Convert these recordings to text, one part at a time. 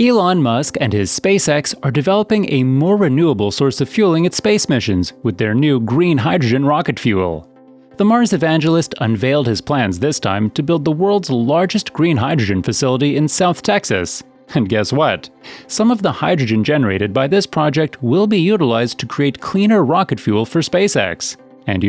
Elon Musk and his SpaceX are developing a more renewable source of fueling its space missions with their new green hydrogen rocket fuel. The Mars evangelist unveiled his plans this time to build the world's largest green hydrogen facility in South Texas. And guess what? Some of the hydrogen generated by this project will be utilized to create cleaner rocket fuel for SpaceX. And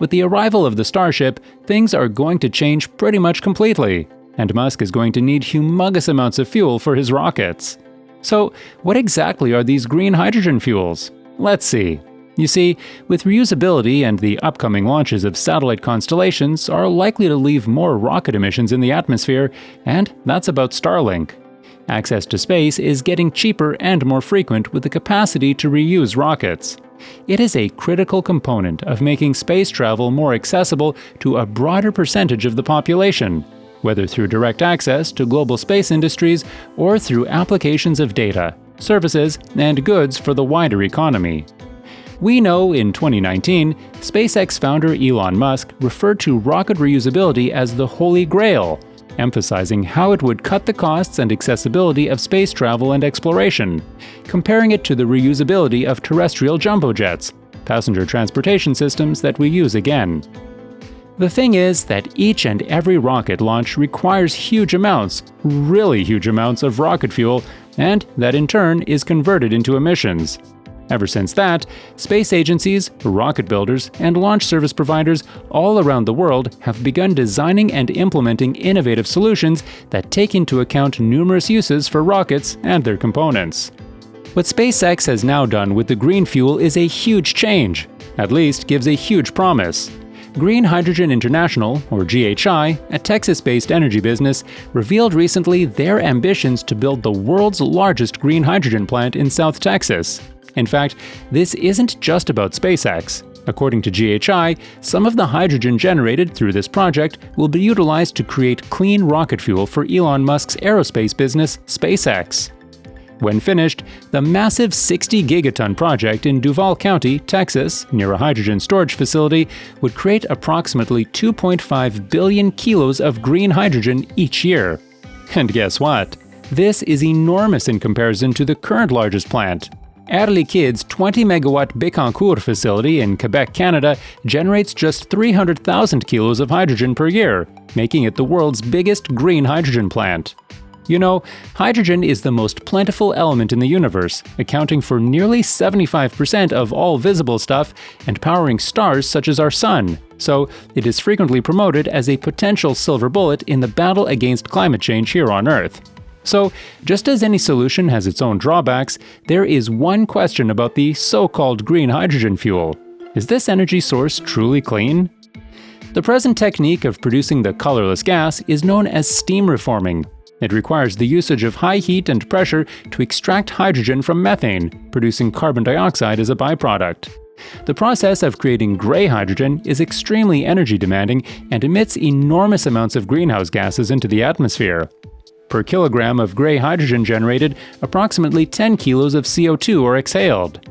with the arrival of the Starship, things are going to change pretty much completely. And Musk is going to need humongous amounts of fuel for his rockets. So, what exactly are these green hydrogen fuels? Let's see. You see, with reusability and the upcoming launches of satellite constellations are likely to leave more rocket emissions in the atmosphere, and that's about Starlink. Access to space is getting cheaper and more frequent with the capacity to reuse rockets. It is a critical component of making space travel more accessible to a broader percentage of the population, whether through direct access to global space industries or through applications of data, services, and goods for the wider economy. We know in 2019, SpaceX founder Elon Musk referred to rocket reusability as the Holy Grail, emphasizing how it would cut the costs and accessibility of space travel and exploration, comparing it to the reusability of terrestrial jumbo jets, passenger transportation systems that we use again. The thing is that each and every rocket launch requires huge amounts, really huge amounts of rocket fuel, and that in turn is converted into emissions. Ever since that, space agencies, rocket builders, and launch service providers all around the world have begun designing and implementing innovative solutions that take into account numerous uses for rockets and their components. What SpaceX has now done with the green fuel is a huge change, at least gives a huge promise. Green Hydrogen International, or GHI, a Texas-based energy business, revealed recently their ambitions to build the world's largest green hydrogen plant in South Texas. In fact, this isn't just about SpaceX. According to GHI, some of the hydrogen generated through this project will be utilized to create clean rocket fuel for Elon Musk's aerospace business, SpaceX. When finished, the massive 60-gigaton project in Duval County, Texas, near a hydrogen storage facility, would create approximately 2.5 billion kilos of green hydrogen each year. And guess what? This is enormous in comparison to the current largest plant. Air Liquide's 20-megawatt Bécancour facility in Quebec, Canada, generates just 300,000 kilos of hydrogen per year, making it the world's biggest green hydrogen plant. Hydrogen is the most plentiful element in the universe, accounting for nearly 75% of all visible stuff and powering stars such as our Sun. So, it is frequently promoted as a potential silver bullet in the battle against climate change here on Earth. So, just as any solution has its own drawbacks, there is one question about the so-called green hydrogen fuel. Is this energy source truly clean? The present technique of producing the colorless gas is known as steam reforming. It requires the usage of high heat and pressure to extract hydrogen from methane, producing carbon dioxide as a byproduct. The process of creating gray hydrogen is extremely energy demanding and emits enormous amounts of greenhouse gases into the atmosphere. Per kilogram of gray hydrogen generated, approximately 10 kilos of CO2 are exhaled.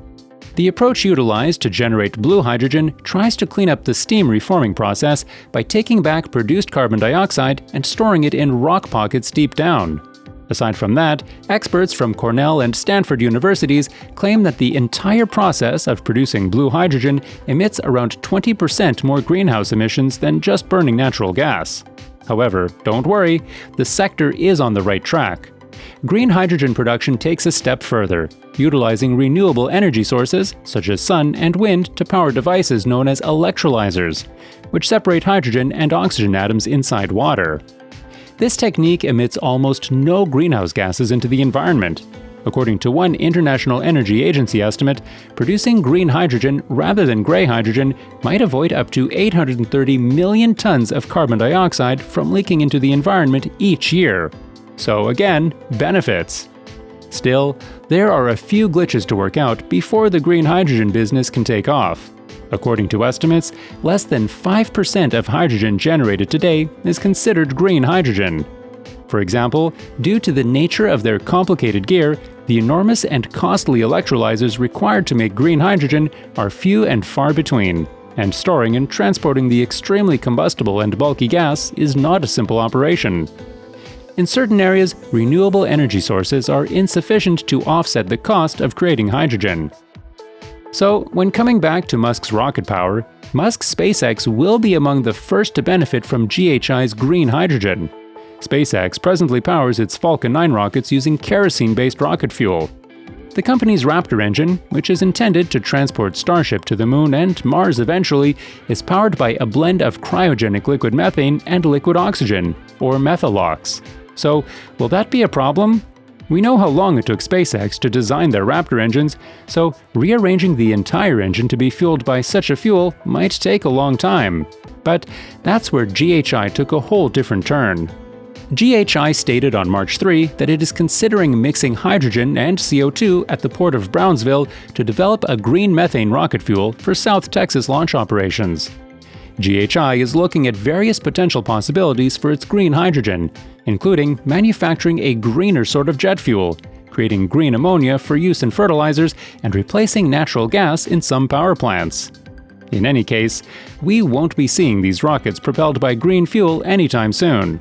The approach utilized to generate blue hydrogen tries to clean up the steam reforming process by taking back produced carbon dioxide and storing it in rock pockets deep down. Aside from that, experts from Cornell and Stanford universities claim that the entire process of producing blue hydrogen emits around 20% more greenhouse emissions than just burning natural gas. However, don't worry, the sector is on the right track. Green hydrogen production takes a step further, utilizing renewable energy sources, such as sun and wind, to power devices known as electrolyzers, which separate hydrogen and oxygen atoms inside water. This technique emits almost no greenhouse gases into the environment. According to one International Energy Agency estimate, producing green hydrogen rather than gray hydrogen might avoid up to 830 million tons of carbon dioxide from leaking into the environment each year. So again, benefits. Still, there are a few glitches to work out before the green hydrogen business can take off. According to estimates, less than 5% of hydrogen generated today is considered green hydrogen. For example, due to the nature of their complicated gear, the enormous and costly electrolyzers required to make green hydrogen are few and far between, and storing and transporting the extremely combustible and bulky gas is not a simple operation. In certain areas, renewable energy sources are insufficient to offset the cost of creating hydrogen. So, when coming back to Musk's rocket power, Musk's SpaceX will be among the first to benefit from GHI's green hydrogen. SpaceX presently powers its Falcon 9 rockets using kerosene-based rocket fuel. The company's Raptor engine, which is intended to transport Starship to the Moon and Mars eventually, is powered by a blend of cryogenic liquid methane and liquid oxygen, or methalox. So, will that be a problem? We know how long it took SpaceX to design their Raptor engines, so rearranging the entire engine to be fueled by such a fuel might take a long time. But that's where GHI took a whole different turn. GHI stated on March 3 that it is considering mixing hydrogen and CO2 at the port of Brownsville to develop a green methane rocket fuel for South Texas launch operations. GHI is looking at various potential possibilities for its green hydrogen, including manufacturing a greener sort of jet fuel, creating green ammonia for use in fertilizers, and replacing natural gas in some power plants. In any case, we won't be seeing these rockets propelled by green fuel anytime soon.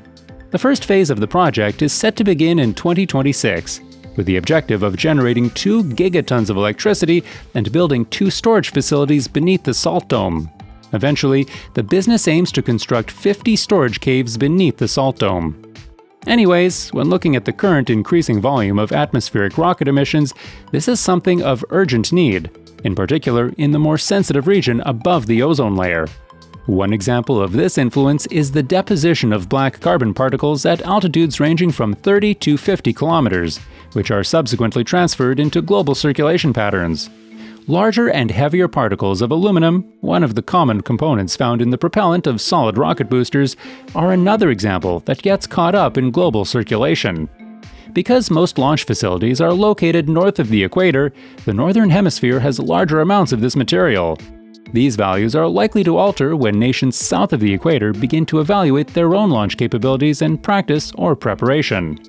The first phase of the project is set to begin in 2026, with the objective of generating 2 gigatons of electricity and building 2 storage facilities beneath the salt dome. Eventually, the business aims to construct 50 storage caves beneath the salt dome. Anyways, when looking at the current increasing volume of atmospheric rocket emissions, this is something of urgent need, in particular in the more sensitive region above the ozone layer. One example of this influence is the deposition of black carbon particles at altitudes ranging from 30 to 50 kilometers, which are subsequently transferred into global circulation patterns. Larger and heavier particles of aluminum, one of the common components found in the propellant of solid rocket boosters, are another example that gets caught up in global circulation. Because most launch facilities are located north of the equator, the northern hemisphere has larger amounts of this material. These values are likely to alter when nations south of the equator begin to evaluate their own launch capabilities in practice or preparation.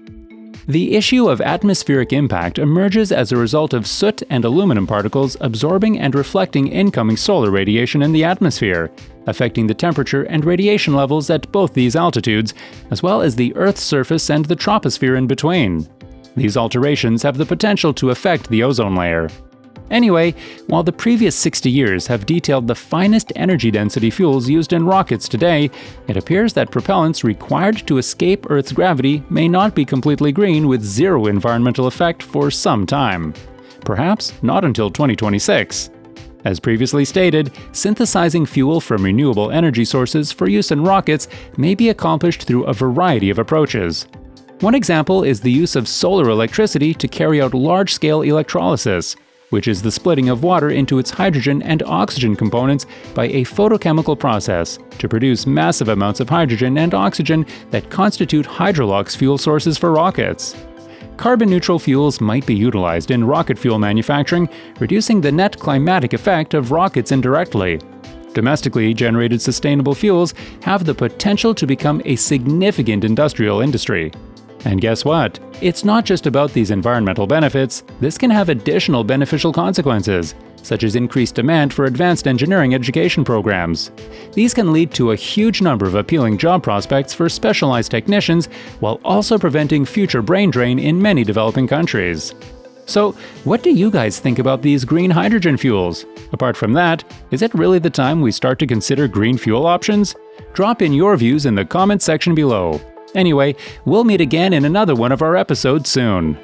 The issue of atmospheric impact emerges as a result of soot and aluminum particles absorbing and reflecting incoming solar radiation in the atmosphere, affecting the temperature and radiation levels at both these altitudes, as well as the Earth's surface and the troposphere in between. These alterations have the potential to affect the ozone layer. Anyway, while the previous 60 years have detailed the finest energy density fuels used in rockets today, it appears that propellants required to escape Earth's gravity may not be completely green with zero environmental effect for some time. Perhaps not until 2026. As previously stated, synthesizing fuel from renewable energy sources for use in rockets may be accomplished through a variety of approaches. One example is the use of solar electricity to carry out large-scale electrolysis, which is the splitting of water into its hydrogen and oxygen components by a photochemical process to produce massive amounts of hydrogen and oxygen that constitute hydrolox fuel sources for rockets. Carbon-neutral fuels might be utilized in rocket fuel manufacturing, reducing the net climatic effect of rockets indirectly. Domestically generated sustainable fuels have the potential to become a significant industrial industry. And guess what? It's not just about these environmental benefits. This can have additional beneficial consequences, such as increased demand for advanced engineering education programs. These can lead to a huge number of appealing job prospects for specialized technicians, while also preventing future brain drain in many developing countries. So, what do you guys think about these green hydrogen fuels? Apart from that, is it really the time we start to consider green fuel options? Drop in your views in the comments section below. Anyway, we'll meet again in another one of our episodes soon.